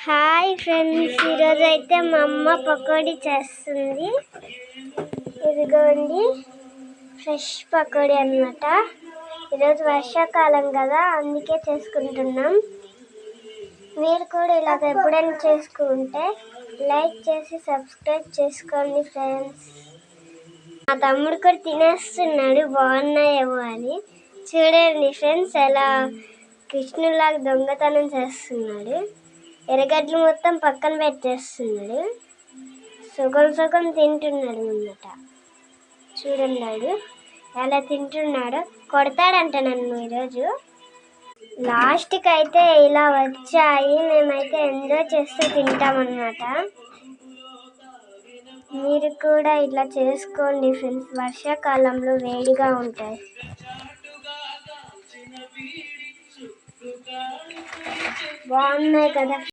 Hi friends, ఈరోజు అయితే మా అమ్మ పకోడీ చేస్తుంది. ఇదిగోండి ఫ్రెష్ పకోడీ అన్నమాట. ఈరోజు వర్షాకాలం కదా, అందుకే చేసుకుంటున్నాం. మీరు కూడా ఇలాగ ఎప్పుడైనా చేసుకుంటే లైక్ చేసి సబ్స్క్రైబ్ చేసుకోండి ఫ్రెండ్స్. మా తమ్ముడు కూడా తినేస్తున్నాడు బాగున్నాయేమో అని. చూడండి ఫ్రెండ్స్, ఎలా కృష్ణులాగా దొంగతనం చేస్తున్నాడు. ఎర్రగడ్డలు మొత్తం పక్కన పెట్టేస్తున్నాడు. సగం సగం తింటున్నాడు అన్నమాట. చూడండి ఎలా తింటున్నాడో. కొడతాడంట నన్ను ఈరోజు. లాస్ట్కి అయితే ఇలా వచ్చాయి, మేమైతే ఎంజాయ్ చేస్తూ తింటామన్నమాట. మీరు కూడా ఇలా చేసుకోండి ఫ్రెండ్స్, వర్షాకాలంలో వేడిగా ఉంటాయి. బాగున్నాయి కదా.